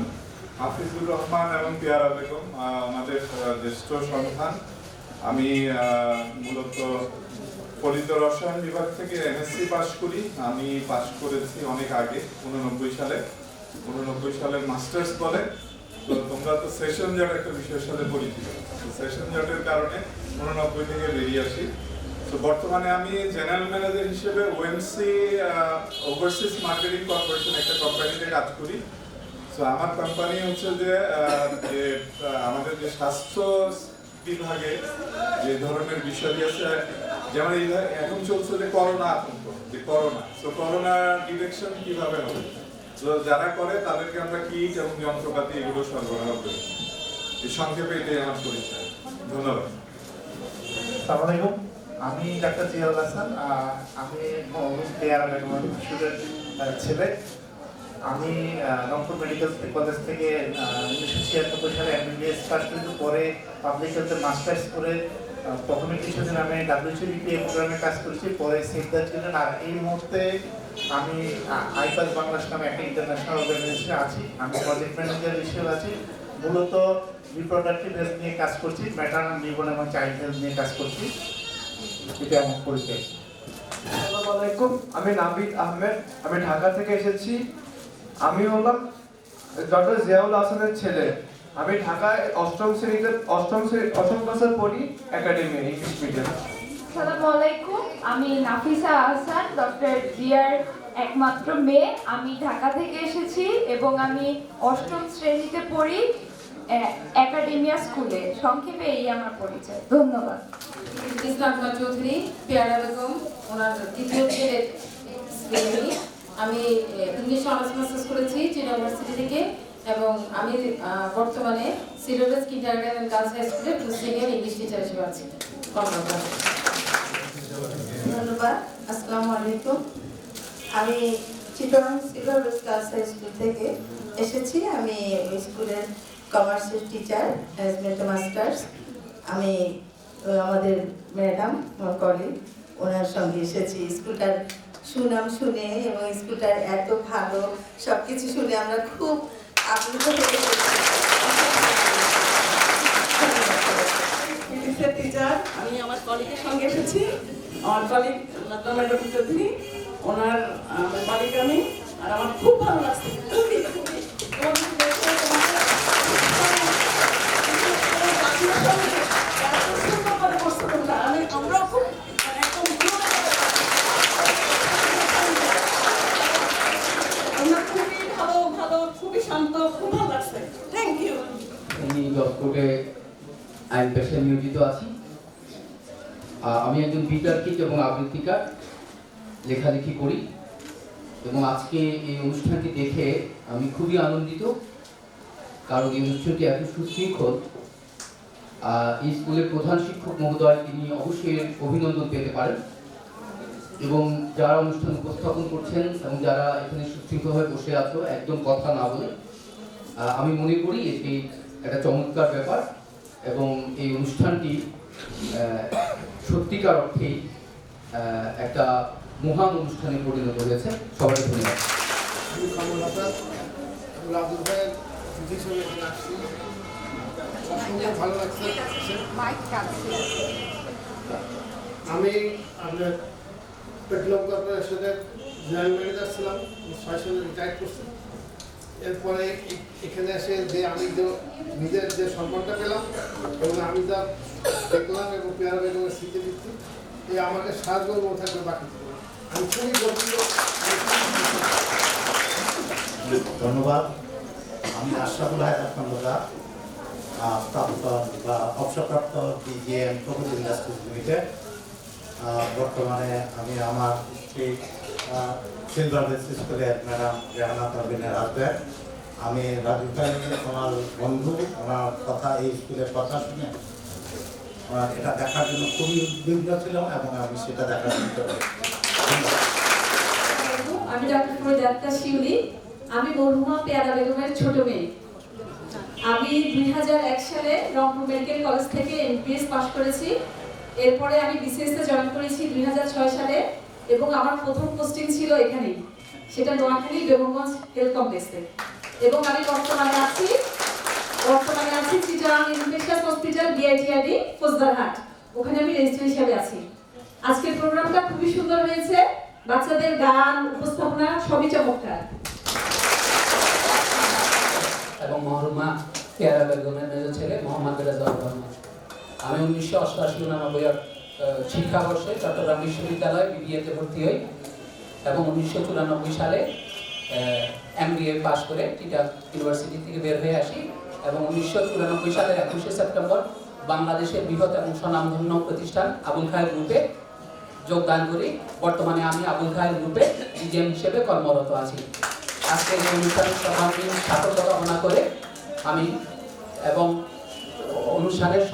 হাফিজুর রহমান এবং পেয়ারা বেগম আমাদের জ্যেষ্ঠ সন্তান। আমি মূলত ফলিত রসায়ন বিভাগ থেকে এমএসসি পাশ করি। আমি পাশ করেছি অনেক আগে 89 সালের মাস্টার্স বলে। তো তোমরা তো সেশন জট একটা বিষয়ের সাথে পরিচিত। সেশন জটের কারণে 89 থেকে বেরিয়ে আসি। তো বর্তমানে আমি জেনারেল ম্যানেজার হিসেবে ওএমসি ওভারসিজ মার্কেটিং কর্পোরেশন একটা কোম্পানিতে কাজ করি। তো আমার কোম্পানি হচ্ছে যে আমাদের যে স্বাস্থ্য বিভাগে যে ধরনের বিষয় আছে, যেমন এখন চলছে যে করোনা আতঙ্ক, যে করোনা ডিটেকশন কিভাবে হবে, তো যারা করে তাদেরকে আমরা কিট এবং যন্ত্রপাতি এগুলো সরবরাহ করি। এই সংক্ষেপে এটাই আমার পরিচয়। ধন্যবাদ। আসসালামু আলাইকুম, আমি ডাক্তার জিয়াউল হাসান। আমি পেয়ারা বেগমের স্টুডেন্ট ছেলে। আমি রংপুর মেডিকেল কলেজ থেকে 1996 সালে MBBS পাস করি। পরে পাবলিক হেলথে মাস্টার্স করে প্রথমে কিছুদিন আমি WHPA প্রোগ্রামে কাজ করেছি, পরে সেভ দ্য চিলড্রেন। আর এই মুহূর্তে আমি আইপাস বাংলাদেশ নামে একটা ইন্টারন্যাশনাল অর্গানাইজেশনে আছি। আমি প্রজেক্ট ম্যানেজার হিসেবে আছি। মূলত রিপ্রোডাক্টিভ হেলথ নিয়ে কাজ করছি, ম্যাটারনাল, নিউবর্ন এবং চাইল্ড হেলথ নিয়ে কাজ করছি। এটা আমার পরিচয়। আসসালামু আলাইকুম, আমি নাবিদ আহমেদ, আমি ঢাকা থেকে এসেছি। আমি হলাম ডক্টর জিয়াউল হাসানের ছেলে। আমি ঢাকায় অষ্টম ক্লাসে পড়ি, একাডেমি ইংলিশ মিডিয়াম। আসসালামু আলাইকুম, আমি নাফিসা আহসান, ডক্টর জিয়ার একমাত্র মেয়ে। আমি ঢাকা থেকে এসেছি এবং আমি অষ্টম শ্রেণীতে পড়ি একাডেমিয়া স্কুলে। সংক্ষেপে এই আমার পরিচয়। ধন্যবাদ। ইসলাম চৌধুরী, পেয়ারা বেগম ওনার দ্বিতীয় ছেলের মেয়ে। আমি ইংলিশ অনার্স মাস্টার্স করেছি চীনা ইউনিভার্সিটি থেকে এবং আমি বর্তমানে syllabus kindergarten and girls high স্কুলে সিনিয়র ইংলিশ টিচার হিসেবে আছি। ধন্যবাদ। আসসালামু আলাইকুম, আমি Chittagong syllabus girls high school থেকে এসেছি। আমি ওই স্কুলের কমার্সের টিচার, ম্যানেজমেন্ট মাস্টার্স। আমি আমাদের ম্যাডাম কলিগ ওনার সঙ্গে এসেছি। স্কুলটার সুনাম শুনে এবং স্কুলটার এত ভালো সবকিছু শুনে আমরা খুব আপ্লুত হয়ে গেছি। টিচার, আমি আমার কলিগের সঙ্গে এসেছি। আমার কলিগ ম্যাডাম চৌধুরী, ওনার কলিগ আমি। আর আমার খুব ভালো লাগছে, খুবই খুবই। আমরাও খুব খুবই ভালো ভালো, খুবই শান্ত, খুব ভালো লাগছে। Thank you. আমি জজকোর্টে আইন পেশায় নিয়োজিত আছি। আমি একজন বিতর্কিক এবং আবৃত্তিকার, লেখালেখি করি এবং আজকে এই অনুষ্ঠানটি দেখে আমি খুবই আনন্দিত, কারণ এই অনুষ্ঠানটি এত সুশৃঙ্খল। এই স্কুলের প্রধান শিক্ষক মহোদয় তিনি অবশ্যই অভিনন্দন পেতে পারেন এবং যারা অনুষ্ঠান উপস্থাপন করছেন এবং যারা এখানে সুশৃঙ্খলভাবে বসে আছো একদম কথা না বলে, আমি মনে করি এটি একটা চমৎকার ব্যাপার এবং এই অনুষ্ঠানটি সত্যিকার অর্থেই একটা মহান অনুষ্ঠানে পরিণত হয়েছে। সবাই ধন্যবাদ। ভালো লাগছে। আমি আপনার পেট্রোল কর্পোরেশনের জেনারেল ম্যানেজার ছিলাম, 6 সালে রিটায়ার করছি। এরপরে এখানে এসে যে আমি নিজের যে সম্মানটা পেলাম এবং আমি যা দেখলাম এবং পেয়ারা বেগমের স্মৃতিবৃত্তি, এই আমাকে সাহায্য থাকবে বাকি। আমি খুবই গর্বিত। ধন্যবাদ। আমি আশরাফুল হায়দার খন্দকার, প্রাপ্ত বা অবসরপ্রাপ্ত DGM প্রগতি ইন্ডাস্ট্রিজ লিমিটেড। বর্তমানে আমি আমার সেই সিলভার বেস স্কুলের ম্যাডাম রেহানা পারভিনের হাজব্যান্ড। আমি রাজীব ভাই ওনার বন্ধু, ওনার কথা, এই স্কুলের কথা শুনে এটা দেখার জন্য খুবই উদ্বিগ্ন ছিলাম এবং আমি সেটা দেখার জন্য। আমি ডক্টর ফরিদা শিউলি, আমি মরহুমা পেয়ারা বেগমের ছোট মেয়ে। আমি 2001 সালে রংপুর মেডিকেল কলেজ থেকে MBBS পাস করেছি। এরপরে আমি BCS তে জয়েন করেছি 2006 সালে এবং আমার প্রথম পোস্টিং ছিল এখানেই, সেটা নোয়াখালী বেগমগঞ্জ হেলথ কমপ্লেক্সে। এবং আমি বর্তমানে আছি চিটাগাং ইনফেকশাস হসপিটাল BITRD ফৌজদারহাট, ওখানে আমি রেজিস্ট্রার হিসেবে আছি। আজকের প্রোগ্রামটা খুবই সুন্দর হয়েছে, বাচ্চাদের গান, উপস্থাপনা সবই চমৎকার। এবং মরহুমা পেয়ারা বেগমের মেজ ছেলে মোহাম্মদ রেজাউল রহমান। আমি 1988-89 শিক্ষাবর্ষে চট্টগ্রাম বিশ্ববিদ্যালয় BBA-তে ভর্তি হই এবং 1994 সালে MBA পাশ করে চিটাগাং ইউনিভার্সিটি থেকে বের হয়ে আসি এবং 1994 সালের 21শে সেপ্টেম্বর বাংলাদেশের বৃহৎ এবং স্বনামধন্য প্রতিষ্ঠান আবুল খায়ের গ্রুপে যোগদান করি। বর্তমানে আমি আবুল খায়ের গ্রুপে DGM হিসেবে কর্মরত আছি। আজকের এই অনুষ্ঠানে সর্বাঙ্গীন স্বাগত কামনা করে আমি এবং অনুষ্ঠানের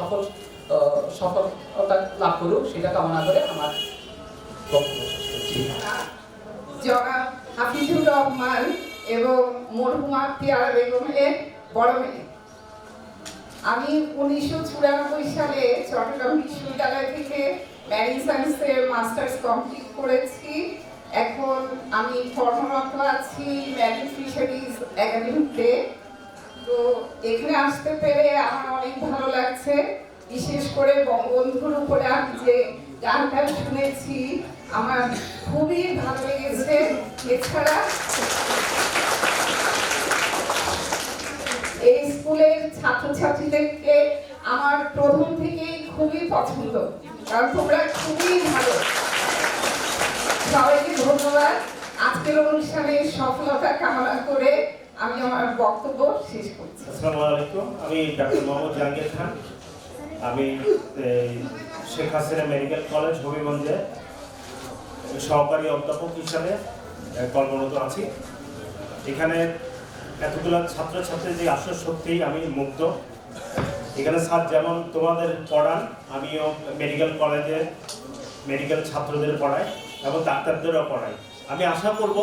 সফলতা লাভ করুক সেটা কামনা করে আমার বক্তব্য শেষ করছি। জনাব হাফিজুর রহমান এবং মরহুমা পেয়ারা বেগমের বড় মেয়ে। আমি 1994 সালে চট্টগ্রাম বিশ্ববিদ্যালয় থেকে ম্যারিন সায়েন্সের মাস্টার্স কমপ্লিট করেছি। এখন আমি কর্মরত আছি ম্যারিন ফিশারিজ একাডেমিতে। তো এখানে আসতে পেরে আমার অনেক ভালো লাগছে, বিশেষ করে বঙ্গবন্ধুর উপরে আমি যে গানটা শুনেছি আমার খুবই ভালো লেগেছে। এছাড়া এই স্কুলের ছাত্রছাত্রীদেরকে আমার প্রথম থেকেই খুবই পছন্দ, কারণ তোমরা খুবই ভালো। সবাইকে ধন্যবাদ। আজকের অনুষ্ঠানের সফলতা কামনা করে আমি আমার বক্তব্য শেষ করছি। আসসালামু আলাইকুম, আমি ডাক্তার মোহাম্মদ জাহাঙ্গীর খান। আমি শেখ হাসিনা মেডিকেল কলেজ হবিগঞ্জে সহকারী অধ্যাপক হিসাবে কর্মরত আছি। এখানে এতগুলো ছাত্রছাত্রী যে আসলে সত্যিই আমি মুগ্ধ। এখানে স্যার যেমন তোমাদের পড়ান, আমিও মেডিকেল কলেজে মেডিকেল ছাত্রদের পড়াই এবং ডাক্তারদেরও পড়াই। আমি আশা করব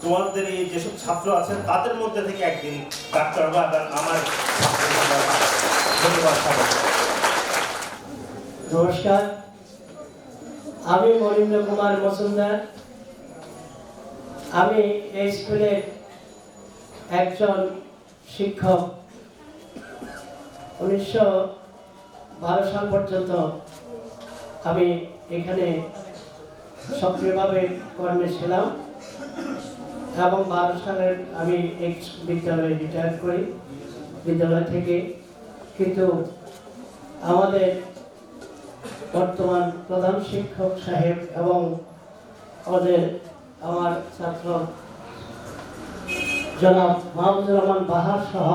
তোমাদের এই যেসব ছাত্র আছেন তাদের মধ্যে থেকে একদিন ডাক্তার বা আমার ধন্যবাদ। নমস্কার, আমি মনীন্দ্র কুমার মজুমদার। আমি এই স্কুলের একজন শিক্ষক। 1912 সাল পর্যন্ত আমি এখানে সক্রিয়ভাবে কর্মে ছিলাম এবং 12 সালের আমি এই বিদ্যালয়ে রিটায়ার করি বিদ্যালয় থেকে। কিন্তু আমাদের বর্তমান প্রধান শিক্ষক সাহেব এবং আমার ছাত্র জনাব মাহমুদুর রহমান বাহার সহ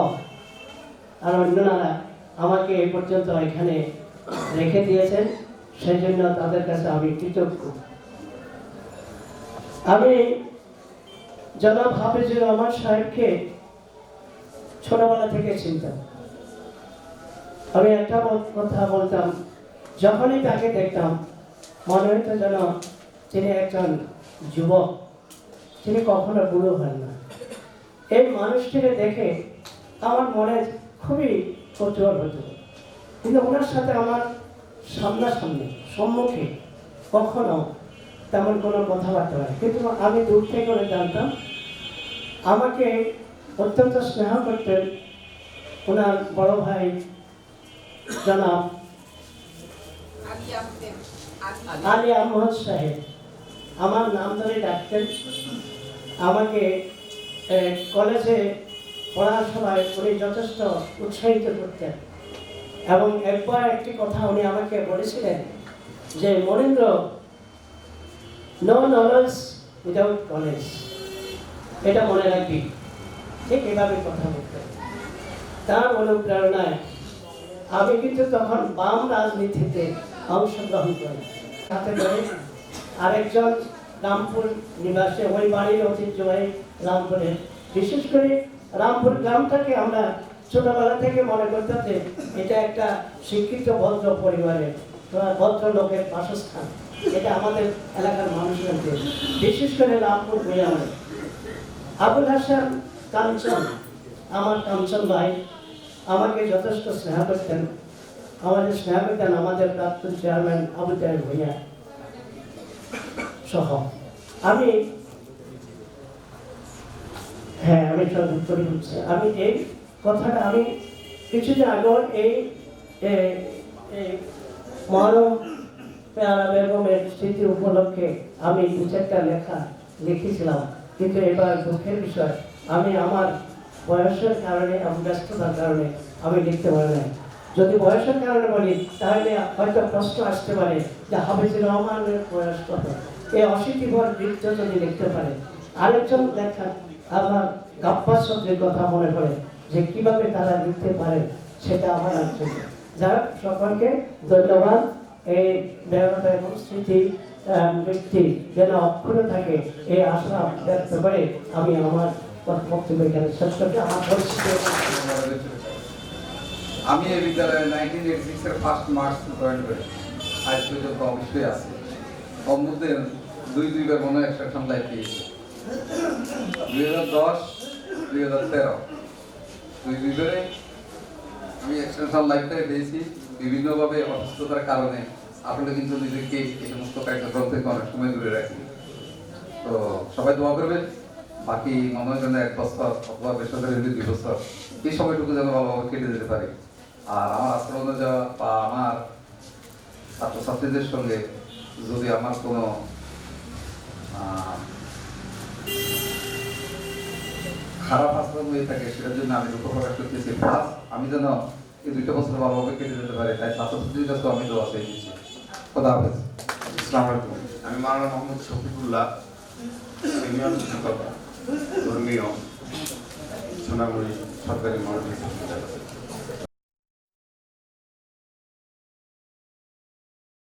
আর অন্যরা আমাকে এই পর্যন্ত এখানে রেখে দিয়েছেন, সেই জন্য তাদের কাছে আমি কৃতজ্ঞ। আমি জনাব হাফিজুর রহমান সাহেবকে ছোটবেলা থেকে চিনতাম। আমি একটা কথা বলতাম, যখনই তাকে দেখতাম মনে হতো যেন তিনি একজন যুবক, তিনি কখনো বুড়ো হন না। এই মানুষটিকে দেখে আমার মনে খুবই কৌতূহল হতো, কিন্তু ওনার সাথে আমার সামনাসামনি সম্মুখে কখনো তেমন কোনো কথাবার্তা হয়, কিন্তু আমি দূর থেকে জানতাম। আমাকে অত্যন্ত স্নেহ করতেন ওনার বড় ভাই জনাব আলী আহমদ সাহেব। আমার নাম ধরে ডাকতেন। আমাকে কলেজে পড়ার সময় উনি যথেষ্ট উৎসাহিত করতেন এবং একবার একটি কথা উনি আমাকে বলেছিলেন যে Manindra, no knowledge without college, এটা মনে রাখবি। ঠিক এভাবে কথা বলতেন। তার অনুপ্রেরণায় আমি কিন্তু তখন বাম রাজনীতিতে অংশগ্রহণ করি। সাথে করে আরেকজন রামপুর নিবাসী, ওই বাড়ির ঐতিহ্যবাহী রামপুরে। বিশেষ করে রামপুর গ্রামটাকে আমরা ছোটবেলা থেকে মনে করতাম যে এটা একটা শিক্ষিত ভদ্র পরিবারের ভদ্র লোকের বাসস্থান। এটা আমাদের এলাকার মানুষের, বিশেষ করে রামপুর ভূঁইয়ামারি। আবুল হাসান কাঞ্চন, আমার কাঞ্চন ভাই, আমাকে যথেষ্ট স্নেহ করতেন। আমাদের স্নেহ করতেন আমাদের প্রাক্তন চেয়ারম্যান আবু তাহের ভূঁইয়া সহ। আমি সব উত্তর দিচ্ছি। আমি এই কথাটা আমি কিছুদিন আগে এই মহরম পেয়ারা বেগমের স্মৃতি উপলক্ষে আমি 2-4টা লেখা লিখেছিলাম, কিন্তু এবার দুঃখের বিষয় আমি আমার বয়সের কারণে এবং ব্যস্ততার কারণে আমি লিখতে পারি না। যদি বয়সের কারণে বলি তাহলে হয়তো প্রশ্ন আসতে পারে যে হাফিজুর রহমানের বয়স কত, এই 80 ভর বৃদ্ধ যদি লিখতে পারে। আরেকজন লেখা আমার গাব্বাস চৌধুরীর কথা মনে পড়ে যে কিভাবে তারা লিখতে পারে, সেটা আমার আসছে। যার সকলকে ধন্যবাদ। এই বেরোটা এবং স্মৃতি ব্যক্তি যেন অক্ষুণ্ণ থাকে এই আশা ব্যক্ত করে আমি আমার বক্তব্য এখানে শেষ করছি। আমার পরিস্থিতি আমি এই বিদ্যালয়ে 1986 এর 1 মার্চ জয়েন করি। আজ পর্যন্ত অবশ্যই আছে। ওর মধ্যে দুইবার মনে হয় এক্সট্রাকশন লাইফ পেয়েছি। 2010, 2013 দুইবারে আমি এক্সটেনশন লাইফটাই পেয়েছি। বিভিন্নভাবে অসুস্থতার কারণে আসলে কিন্তু নিজেকে এই সমস্ত কার্যক্রম থেকে অনেক সময় দূরে রাখি। তো সবাই দোয়া করবেন, বাকি মনে হয় যেন 1 বছর অথবা বেসরকারি 2 বছর এই সময়টুকু যেন ভালোভাবে কেটে যেতে পারি। আর আমার আশ্রমে যাওয়া বা আমার ছাত্রছাত্রীদের সঙ্গে যদি আমার কোনো খারাপ আচরণ হয়ে থাকে সেটার জন্য আমি দুঃখ প্রকাশ করতেছি। প্লাস আমি যেন এই 2 বছর ভালোভাবে কেটে যেতে পারি, তাই ছাত্রছাত্রীদের কাছে আমি দোয়া চাই দিচ্ছি। খোদা হাফেজ। আসসালামু আলাইকুম। আমি মাওলানা মোহাম্মদ শফিকুল্লাহ, সিনিয়র শিক্ষক, ধর্মীয়, সোনামুড়ি সরকারি মডেল স্কুল।